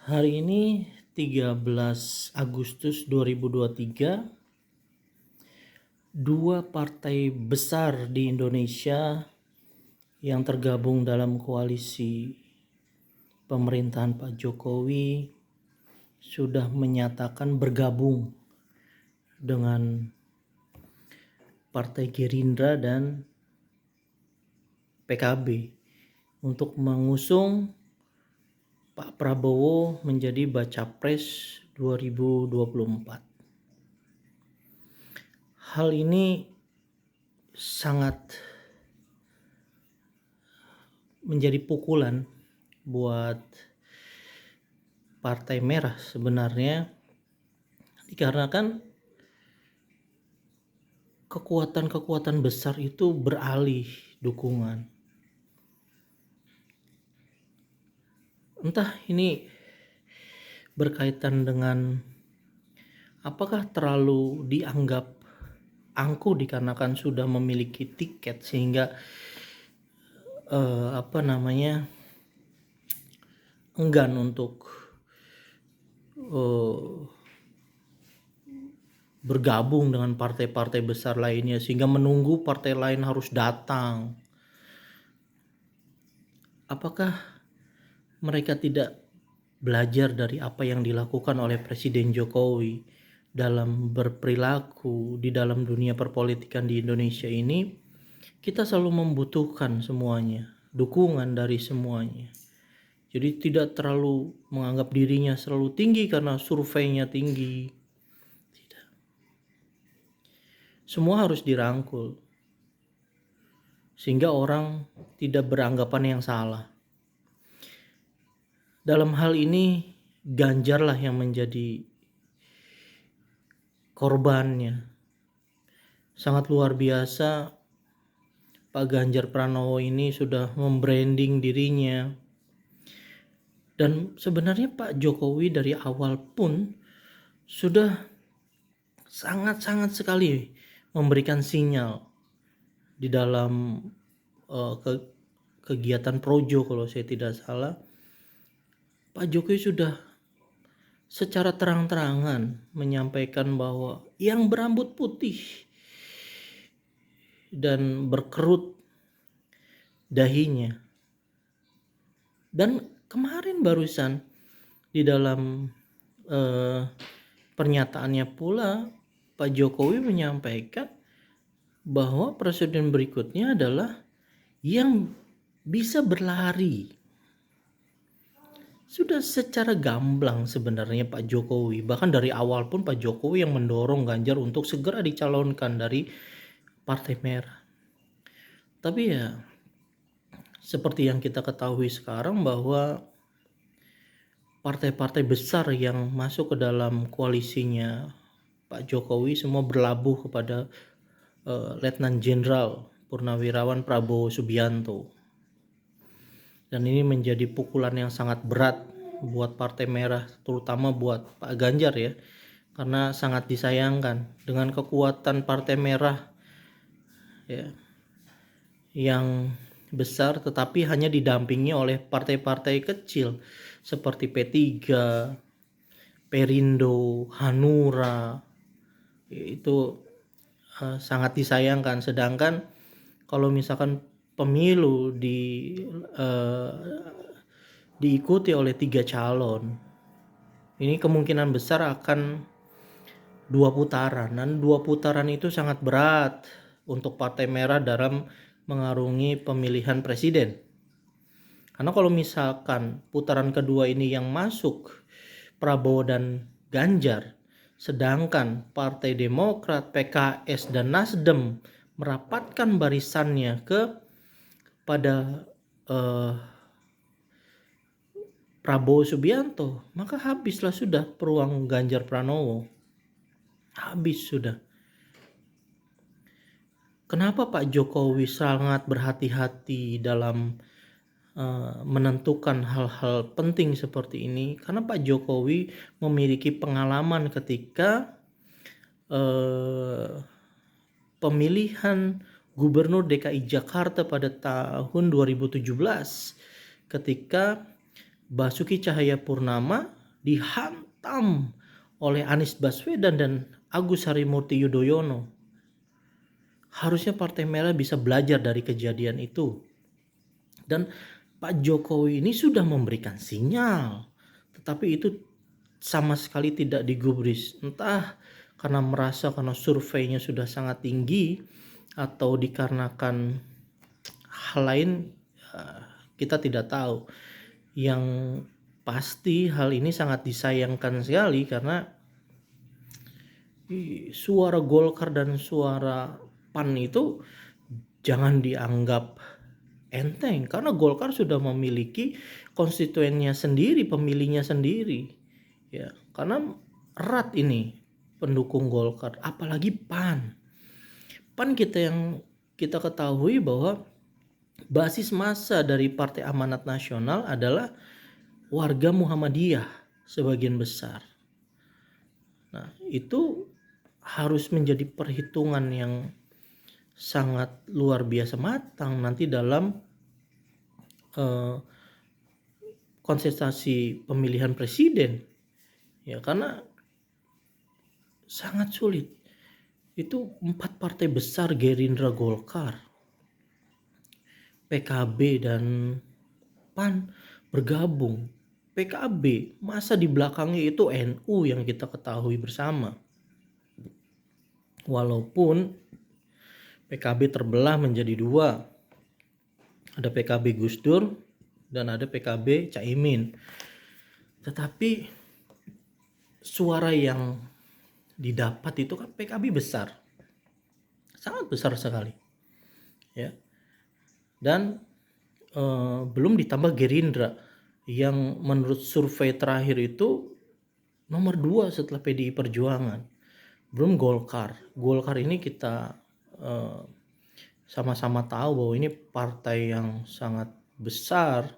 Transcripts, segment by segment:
Hari ini 13 Agustus 2023, dua partai besar di Indonesia yang tergabung dalam koalisi pemerintahan Pak Jokowi sudah menyatakan bergabung dengan Partai Gerindra dan PKB untuk mengusung Pak Prabowo menjadi baca pres 2024. Hal ini sangat menjadi pukulan buat Partai Merah sebenarnya, dikarenakan kekuatan-kekuatan besar itu beralih dukungan. Entah ini berkaitan dengan apakah terlalu dianggap angkuh dikarenakan sudah memiliki tiket sehingga enggan untuk bergabung dengan partai-partai besar lainnya, sehingga menunggu partai lain harus datang. Apakah mereka tidak belajar dari apa yang dilakukan oleh Presiden Jokowi dalam berperilaku di dalam dunia perpolitikan di Indonesia ini? Kita selalu membutuhkan semuanya, dukungan dari semuanya. Jadi tidak terlalu menganggap dirinya selalu tinggi karena surveinya tinggi. Tidak. Semua harus dirangkul sehingga orang tidak beranggapan yang salah. Dalam hal ini Ganjarlah yang menjadi korbannya. Sangat luar biasa, Pak Ganjar Pranowo ini sudah membranding dirinya. Dan sebenarnya Pak Jokowi dari awal pun sudah sangat-sangat sekali memberikan sinyal di dalam kegiatan Projo, kalau saya tidak salah. Pak Jokowi sudah secara terang-terangan menyampaikan bahwa yang berambut putih dan berkerut dahinya. Dan kemarin barusan di dalam pernyataannya pula Pak Jokowi menyampaikan bahwa presiden berikutnya adalah yang bisa berlari. Sudah secara gamblang sebenarnya Pak Jokowi, bahkan dari awal pun Pak Jokowi yang mendorong Ganjar untuk segera dicalonkan dari Partai Merah. Tapi ya seperti yang kita ketahui sekarang bahwa partai-partai besar yang masuk ke dalam koalisinya Pak Jokowi semua berlabuh kepada Letnan Jenderal Purnawirawan Prabowo Subianto. Dan ini menjadi pukulan yang sangat berat buat Partai Merah, terutama buat Pak Ganjar ya, karena sangat disayangkan dengan kekuatan Partai Merah ya, yang besar tetapi hanya didampingi oleh partai-partai kecil seperti P3, Perindo, Hanura. Itu sangat disayangkan. Sedangkan kalau misalkan pemilu diikuti oleh 3 calon, ini kemungkinan besar akan 2 putaran, dan 2 putaran itu sangat berat untuk Partai Merah dalam mengarungi pemilihan presiden. Karena kalau misalkan putaran kedua ini yang masuk Prabowo dan Ganjar, sedangkan Partai Demokrat, PKS, dan Nasdem merapatkan barisannya pada Prabowo Subianto, maka habislah sudah peluang Ganjar Pranowo. Habis sudah. Kenapa Pak Jokowi sangat berhati-hati dalam menentukan hal-hal penting seperti ini? Karena Pak Jokowi memiliki pengalaman ketika pemilihan Gubernur DKI Jakarta pada tahun 2017, ketika Basuki Cahayapurnama dihantam oleh Anies Baswedan dan Agus Harimurti Yudhoyono. Harusnya Partai Merah bisa belajar dari kejadian itu. Dan Pak Jokowi ini sudah memberikan sinyal, tetapi itu sama sekali tidak digubris. Entah karena surveinya sudah sangat tinggi atau dikarenakan hal lain, kita tidak tahu. Yang pasti hal ini sangat disayangkan sekali karena suara Golkar dan suara PAN itu jangan dianggap enteng, karena Golkar sudah memiliki konstituennya sendiri, pemilihnya sendiri, ya. Karena erat ini pendukung Golkar, apalagi PAN. PAN yang kita ketahui bahwa basis massa dari Partai Amanat Nasional adalah warga Muhammadiyah sebagian besar. Nah, itu harus menjadi perhitungan yang sangat luar biasa matang nanti dalam kontestasi pemilihan presiden, ya, karena sangat sulit. Itu 4 partai besar, Gerindra, Golkar, PKB dan PAN bergabung. PKB masa di belakangnya itu NU yang kita ketahui bersama. Walaupun PKB terbelah menjadi 2. Ada PKB Gus Dur dan ada PKB Caimin. Tetapi suara yang didapat itu kan PKB besar. Sangat besar sekali. Ya. Dan belum ditambah Gerindra yang menurut survei terakhir itu nomor 2 setelah PDI Perjuangan. Belum Golkar. Golkar ini kita sama-sama tahu bahwa ini partai yang sangat besar,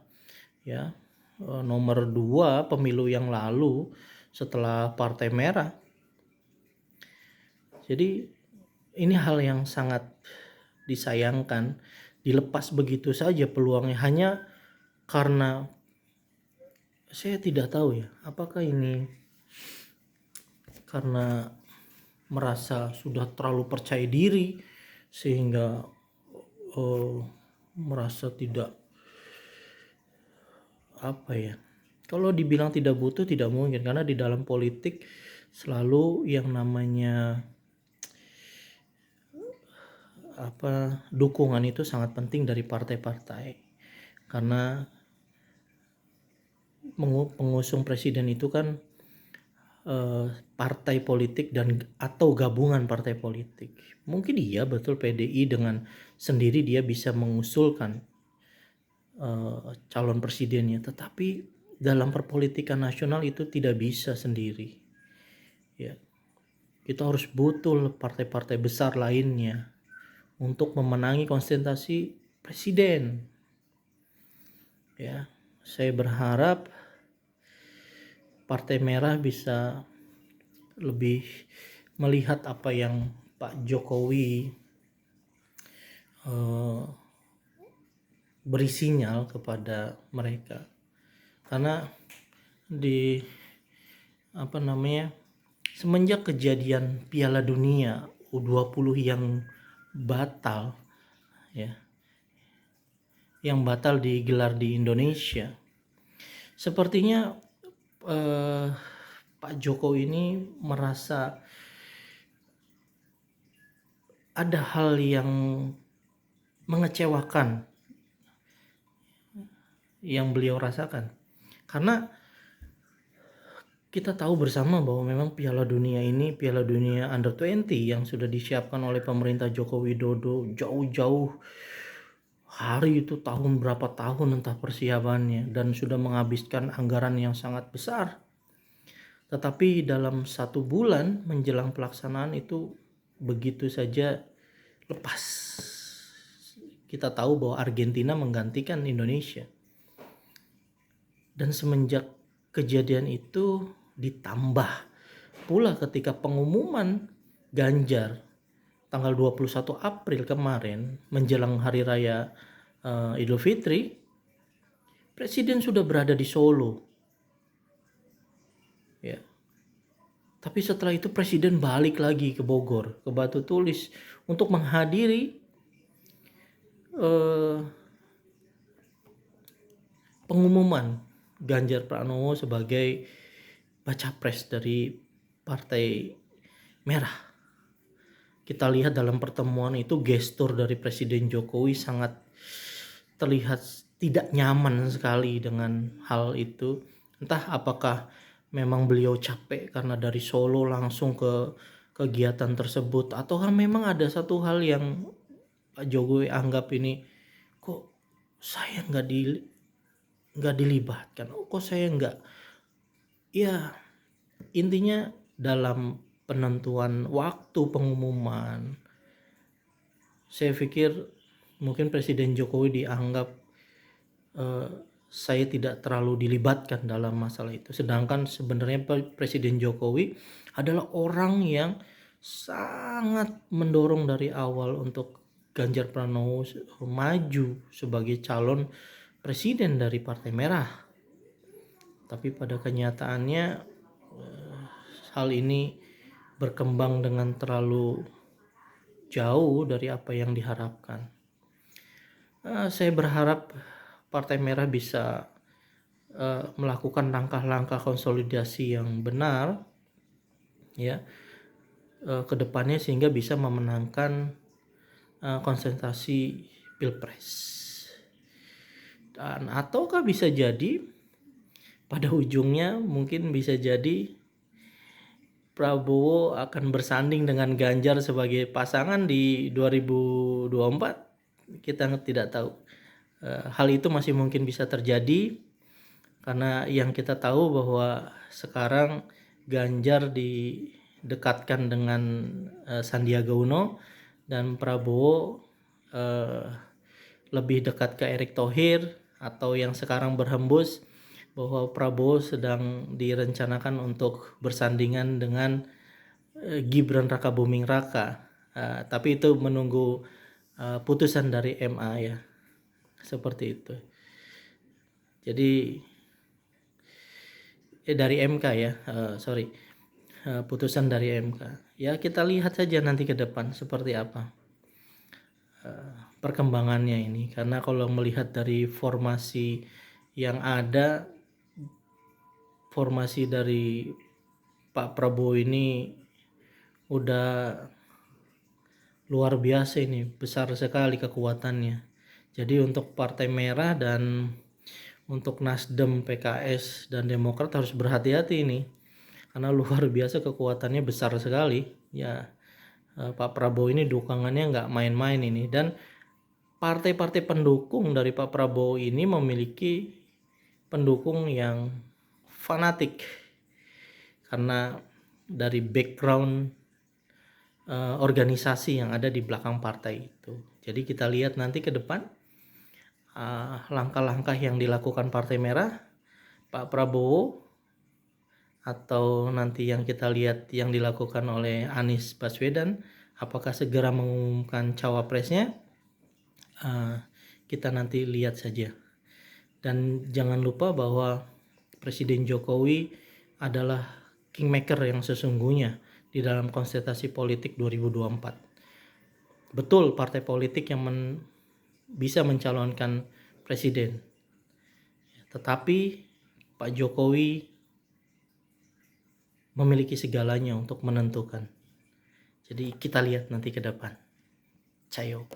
ya, nomor 2 pemilu yang lalu setelah Partai Merah. Jadi ini hal yang sangat disayangkan, dilepas begitu saja peluangnya hanya karena saya tidak tahu ya, apakah ini karena merasa sudah terlalu percaya diri sehingga merasa tidak, apa ya, kalau dibilang tidak butuh tidak mungkin, karena di dalam politik selalu yang namanya dukungan itu sangat penting dari partai-partai, karena pengusung presiden itu kan partai politik dan atau gabungan partai politik. Mungkin iya betul PDI dengan sendiri dia bisa mengusulkan calon presidennya, tetapi dalam perpolitikan nasional itu tidak bisa sendiri. Ya, kita harus butuh partai-partai besar lainnya untuk memenangi konsentrasi presiden. Ya, saya berharap Partai Merah bisa lebih melihat apa yang Pak Jokowi beri sinyal kepada mereka, karena semenjak kejadian Piala Dunia U20 yang batal, ya, yang batal digelar di Indonesia, sepertinya Pak Jokowi ini merasa ada hal yang mengecewakan yang beliau rasakan, karena kita tahu bersama bahwa memang Piala Dunia ini, Piala Dunia Under-20 yang sudah disiapkan oleh pemerintah Joko Widodo jauh-jauh hari, itu tahun berapa tahun entah persiapannya, dan sudah menghabiskan anggaran yang sangat besar. Tetapi dalam 1 bulan menjelang pelaksanaan itu begitu saja lepas. Kita tahu bahwa Argentina menggantikan Indonesia. Dan semenjak kejadian itu ditambah pula ketika pengumuman Ganjar tanggal 21 April kemarin menjelang hari raya Idul Fitri, Presiden sudah berada di Solo, ya. Tapi setelah itu presiden balik lagi ke Bogor, ke Batu Tulis untuk menghadiri eh, pengumuman Ganjar Pranowo sebagai baca pres dari Partai Merah. Kita lihat dalam pertemuan itu gestur dari Presiden Jokowi sangat terlihat tidak nyaman sekali dengan hal itu. Entah apakah memang beliau capek karena dari Solo langsung ke kegiatan tersebut, atau memang ada satu hal yang Pak Jokowi anggap ini, kok saya nggak dilibatkan, kok saya nggak, ya intinya dalam penentuan waktu pengumuman, saya pikir mungkin Presiden Jokowi dianggap saya tidak terlalu dilibatkan dalam masalah itu. Sedangkan sebenarnya Presiden Jokowi adalah orang yang sangat mendorong dari awal untuk Ganjar Pranowo maju sebagai calon presiden dari Partai Merah. Tapi pada kenyataannya hal ini berkembang dengan terlalu jauh dari apa yang diharapkan. Saya berharap Partai Merah bisa melakukan langkah-langkah konsolidasi yang benar, ya, ke depannya, sehingga bisa memenangkan konsentrasi Pilpres. Dan ataukah bisa jadi pada ujungnya mungkin bisa jadi Prabowo akan bersanding dengan Ganjar sebagai pasangan di 2024. Kita tidak tahu. Hal itu masih mungkin bisa terjadi karena yang kita tahu bahwa sekarang Ganjar didekatkan dengan Sandiaga Uno dan Prabowo lebih dekat ke Erick Thohir, atau yang sekarang berhembus bahwa Prabowo sedang direncanakan untuk bersandingan dengan Gibran Rakabuming Raka. Tapi itu menunggu putusan dari MA, ya, seperti itu. Jadi dari MK, ya, putusan dari MK. Ya, kita lihat saja nanti ke depan seperti apa perkembangannya ini. Karena kalau melihat dari formasi yang ada, formasi dari Pak Prabowo ini udah luar biasa, ini besar sekali kekuatannya. Jadi untuk Partai Merah dan untuk Nasdem, PKS dan Demokrat harus berhati-hati ini, karena luar biasa kekuatannya, besar sekali, ya. Pak Prabowo ini dukungannya nggak main-main ini, dan partai-partai pendukung dari Pak Prabowo ini memiliki pendukung yang fanatik karena dari background organisasi yang ada di belakang partai itu. Jadi kita lihat nanti ke depan langkah-langkah yang dilakukan Partai Merah, Pak Prabowo, atau nanti yang kita lihat yang dilakukan oleh Anies Baswedan, apakah segera mengumumkan cawapresnya, kita nanti lihat saja. Dan jangan lupa bahwa Presiden Jokowi adalah kingmaker yang sesungguhnya di dalam konsentrasi politik 2024. Betul, partai politik yang bisa mencalonkan presiden, tetapi Pak Jokowi memiliki segalanya untuk menentukan. Jadi kita lihat nanti ke depan. Cayo.